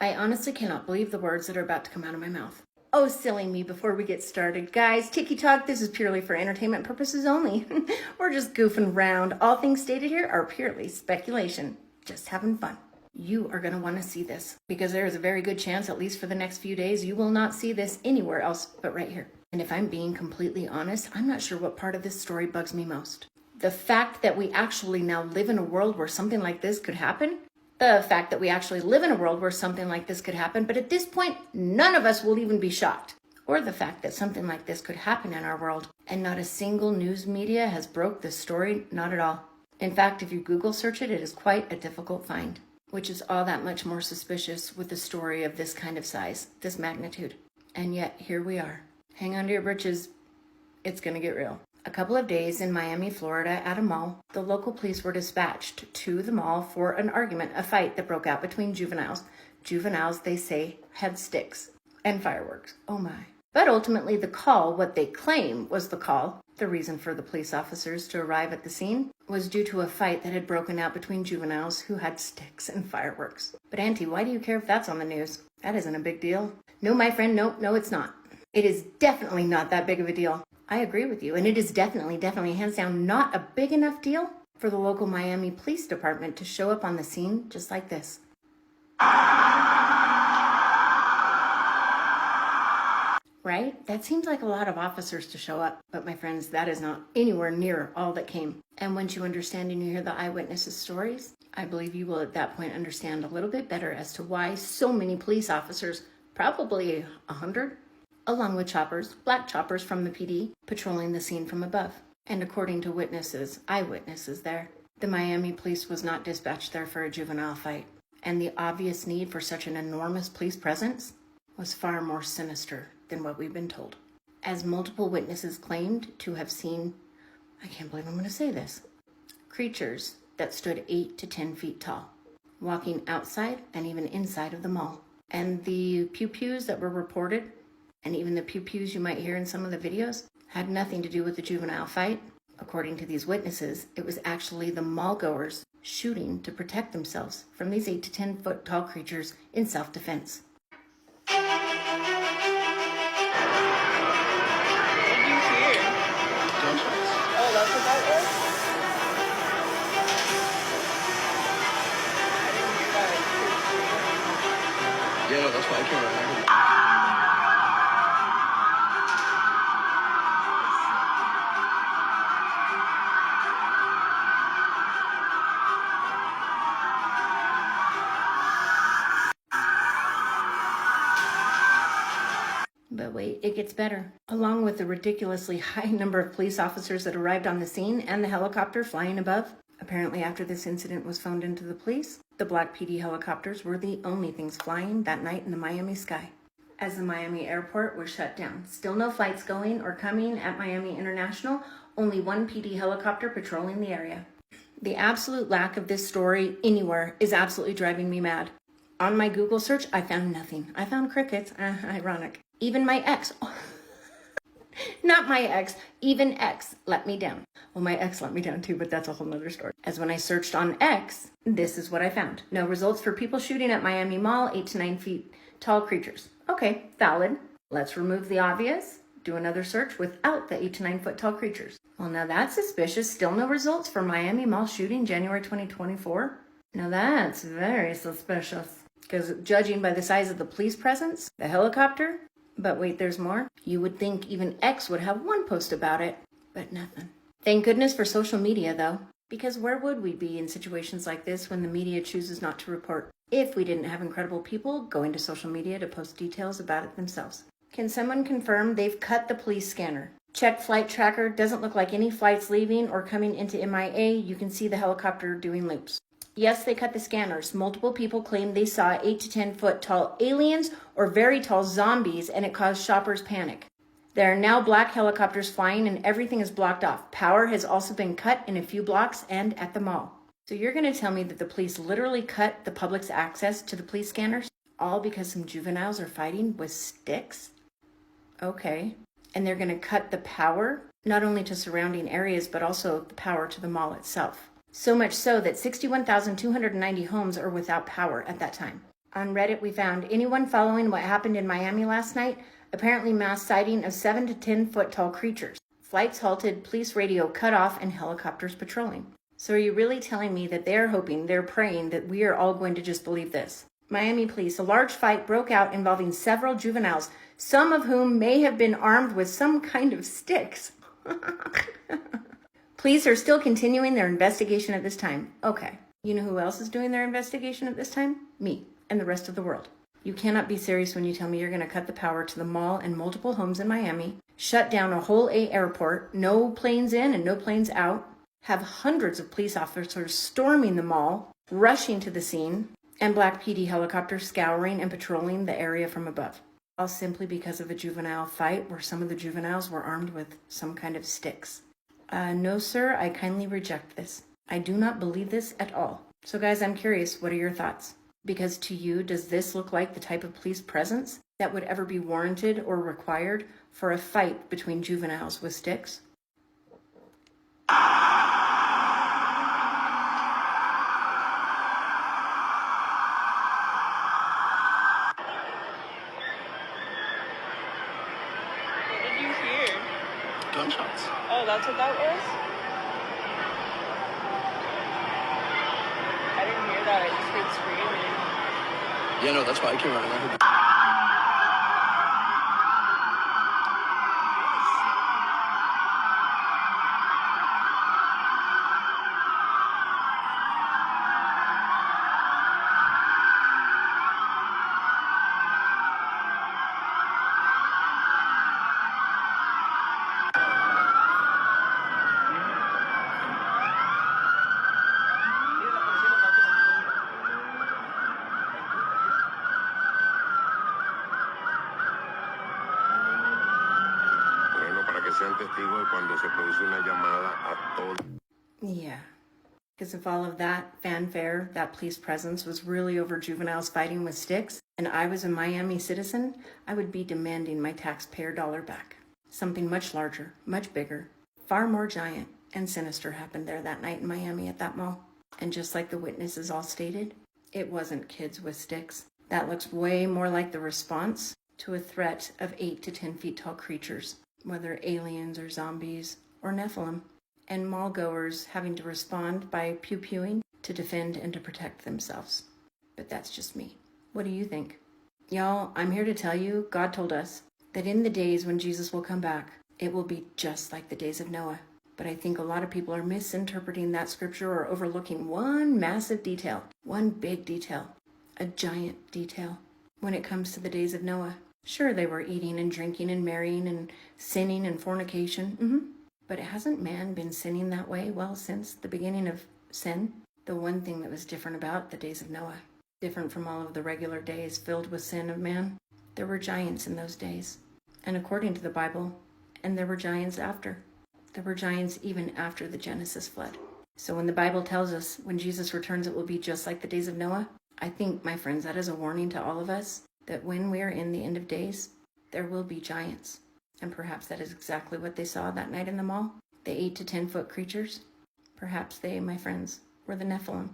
I honestly cannot believe the words that are about to come out of my mouth. Oh, silly me before we get started. Guys, Tiki Talk, this is purely for entertainment purposes only. We're just goofing around. All things stated here are purely speculation. Just having fun. You are going to want to see this because there is a very good chance, at least for the next few days, you will not see this anywhere else but right here. And if I'm being completely honest, I'm not sure what part of this story bugs me most. The fact that we actually now live in a world where something like this could happen. The fact that we actually live in a world where something like this could happen, but at this point, none of us will even be shocked. Or the fact that something like this could happen in our world, and not a single news media has broke this story, not at all. In fact, if you Google search it, it is quite a difficult find, which is all that much more suspicious with a story of this kind of size, this magnitude. And yet, here we are. Hang on to your britches. It's gonna get real. A couple of days in Miami, Florida, at a mall, the local police were dispatched to the mall for an argument, a fight that broke out between juveniles. Juveniles, they say, had sticks and fireworks. Oh my. But ultimately, the call, what they claim was the call, the reason for the police officers to arrive at the scene, was due to a fight that had broken out between juveniles who had sticks and fireworks. But Auntie, why do you care if that's on the news? That isn't a big deal. No, my friend, no, it's not. It is definitely not that big of a deal. I agree with you, and it is definitely, hands down, not a big enough deal for the local Miami Police Department to show up on the scene just like this. Right? That seems like a lot of officers to show up, but my friends, that is not anywhere near all that came. And once you understand and you hear the eyewitnesses' stories, I believe you will at that point understand a little bit better as to why so many police officers, probably 100, along with choppers, black choppers from the PD, patrolling the scene from above. And according to witnesses, eyewitnesses there, the Miami police was not dispatched there for a juvenile fight. And the obvious need for such an enormous police presence was far more sinister than what we've been told. As multiple witnesses claimed to have seen, I can't believe I'm going to say this, creatures that stood 8 to 10 feet tall, walking outside and even inside of the mall. And the pew-pews that were reported, and even the pew-pews you might hear in some of the videos, had nothing to do with the juvenile fight. According to these witnesses, it was actually the mall-goers shooting to protect themselves from these 8 to 10 foot tall creatures in self-defense. What do you hear? Gunshots. Oh, that's what that was? I didn't hear that. Yeah, no, that's why I came around. But wait, it gets better. Along with the ridiculously high number of police officers that arrived on the scene and the helicopter flying above, apparently after this incident was phoned into the police, the black PD helicopters were the only things flying that night in the Miami sky. As the Miami airport was shut down, still no flights going or coming at Miami International, only one PD helicopter patrolling the area. The absolute lack of this story anywhere is absolutely driving me mad. On my Google search, I found nothing. I found crickets. Ironic. Even my ex, not my ex, even X let me down. Well, my ex let me down too, but that's a whole nother story. As when I searched on X, this is what I found. No results for people shooting at Miami Mall, 8 to 9 feet tall creatures. Okay, valid. Let's remove the obvious. Do another search without the 8 to 9 foot tall creatures. Well, now that's suspicious. Still no results for Miami Mall shooting January 2024. Now that's very suspicious. Because judging by the size of the police presence, the helicopter, but wait, there's more. You would think even X would have one post about it, but nothing. Thank goodness for social media, though, because where would we be in situations like this when the media chooses not to report if we didn't have incredible people going to social media to post details about it themselves? Can someone confirm they've cut the police scanner? Check flight tracker. Doesn't look like any flights leaving or coming into MIA. You can see the helicopter doing loops. Yes, they cut the scanners. Multiple people claim they saw 8 to 10 foot tall aliens or very tall zombies, and it caused shoppers panic. There are now black helicopters flying and everything is blocked off. Power has also been cut in a few blocks and at the mall. So you're going to tell me that the police literally cut the public's access to the police scanners, all because some juveniles are fighting with sticks? Okay. And they're going to cut the power, not only to surrounding areas, but also the power to the mall itself. So much so that 61,290 homes are without power at that time. On Reddit, we found anyone following what happened in Miami last night, apparently mass sighting of 7 to 10 foot tall creatures. Flights halted, police radio cut off, and helicopters patrolling. So are you really telling me that they're hoping, they're praying that we are all going to just believe this? Miami police, a large fight broke out involving several juveniles, some of whom may have been armed with some kind of sticks. Police are still continuing their investigation at this time. Okay, you know who else is doing their investigation at this time? Me and the rest of the world. You cannot be serious when you tell me you're going to cut the power to the mall and multiple homes in Miami, shut down a whole airport, no planes in and no planes out, have hundreds of police officers storming the mall, rushing to the scene, and black PD helicopters scouring and patrolling the area from above. All simply because of a juvenile fight where some of the juveniles were armed with some kind of sticks. No, sir, I kindly reject this. I do not believe this at all. So guys, I'm curious, what are your thoughts? Because to you, does this look like the type of police presence that would ever be warranted or required for a fight between juveniles with sticks? What did you hear? Gunshots. Oh, that's what that was? I didn't hear that. I just heard screaming. Yeah, no, that's why I came running. I heard Bueno, para que sean testigos de cuando se produce una llamada a todo. Yeah. Because if all of that fanfare, that police presence was really over juveniles fighting with sticks, and I was a Miami citizen, I would be demanding my taxpayer dollar back. Something much larger, much bigger, far more giant and sinister happened there that night in Miami at that mall. And just like the witnesses all stated, it wasn't kids with sticks. That looks way more like the response to a threat of 8 to 10 feet tall creatures, whether aliens or zombies or Nephilim, and mall goers having to respond by pew-pewing to defend and to protect themselves. But that's just me. What do you think? Y'all, I'm here to tell you, God told us that in the days when Jesus will come back, it will be just like the days of Noah. But I think a lot of people are misinterpreting that scripture or overlooking one massive detail, one big detail, a giant detail when it comes to the days of Noah. Sure, they were eating and drinking and marrying and sinning and fornication. But hasn't man been sinning that way, well, since the beginning of sin? The one thing that was different about the days of Noah, different from all of the regular days filled with sin of man, there were giants in those days. And according to the Bible, and there were giants after. There were giants even after the Genesis flood. So when the Bible tells us when Jesus returns it will be just like the days of Noah, I think, my friends, that is a warning to all of us that when we are in the end of days, there will be giants. And perhaps that is exactly what they saw that night in the mall. The 8 to 10 foot creatures. Perhaps they, my friends, were the Nephilim.